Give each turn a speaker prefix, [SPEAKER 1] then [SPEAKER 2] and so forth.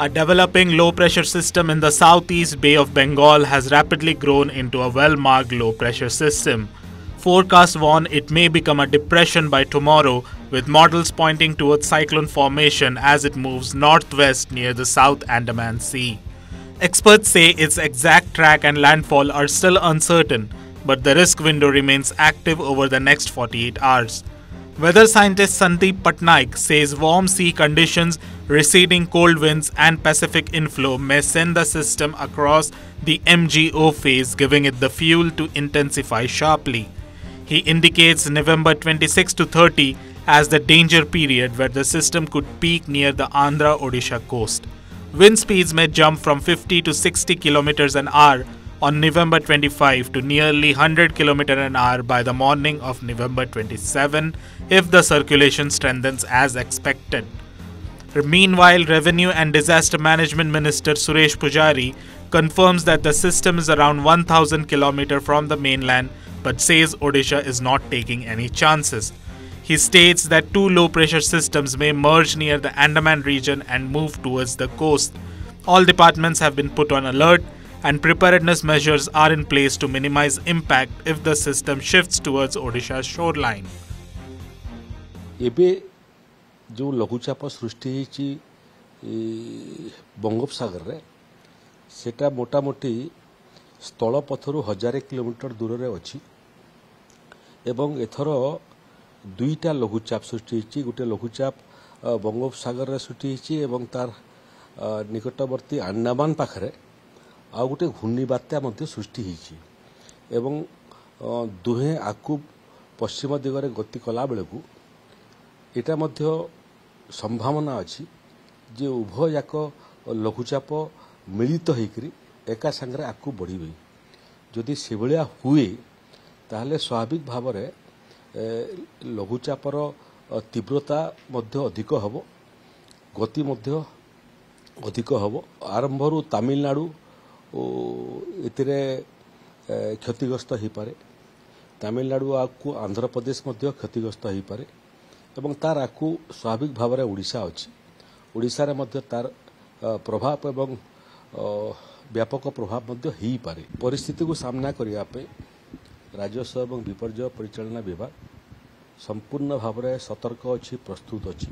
[SPEAKER 1] A developing low-pressure system in the southeast Bay of Bengal has rapidly grown into a well-marked low-pressure system. Forecasts warn it may become a depression by tomorrow, with models pointing towards cyclone formation as it moves northwest near the South Andaman Sea. Experts say its exact track and landfall are still uncertain, but the risk window remains active over the next 48 hours. Weather scientist Sandeep Patnaik says warm sea conditions, receding cold winds and Pacific inflow may send the system across the MGO phase, giving it the fuel to intensify sharply. He indicates November 26 to 30 as the danger period where the system could peak near the Andhra-Odisha coast. Wind speeds may jump from 50 to 60 km an hour on November 25 to nearly 100 km an hour by the morning of November 27 if the circulation strengthens as expected. Meanwhile, Revenue and Disaster Management Minister Suresh Pujari confirms that the system is around 1000 km from the mainland but says Odisha is not taking any chances. He states that two low-pressure systems may merge near the Andaman region and move towards the coast. All departments have been put on alert and preparedness measures are in place to minimize impact if the system shifts towards Odisha's shoreline.
[SPEAKER 2] एबे जो लघुचाप सृष्टि होती बंगोपसागर रे सेटा मोटामोटी स्थल पथरु 1000 kilometre दूर रे अछि एवं एथरो दुईटा लघुचाप सृष्टि होती गोटे लघुचाप बंगोपसागर रे सृष्टि होती एवं तार निकटवर्ती अंडमान पाखरे आ गोटे घूर्णिबात्या मध्य सृष्टि होती एवं दुहे आकु पश्चिम दिगरे गति कला बेलू एटा मध्य संभावना अछि जे उभय जाक लघुचाप मिलित होइकरी एका संगे आकु बढ़िबे जदि सेभलिया हुए ताहले स्वाभाविक भाव रे लघुचापर तीव्रता मध्य अधिक हबो गति मध्य अधिक हबो आरंभरू तमिलनाडु एतिरे क्षतिग्रस्त हो पारे तमिलनाडु आकु आंध्र प्रदेश मध्य क्षतिग्रस्त हो पारे एवं तार आकु स्वाभाविक भाव में ओडिशा अछि ओडिशा रे मध्य तार प्रभाव एवं व्यापक प्रभाव मध्य हो पारे परिस्थिति को सामना करिया पे राजस्व एवं विपर्यय परिचालना विभाग संपूर्ण भाव में सतर्क अछि प्रस्तुत अछि।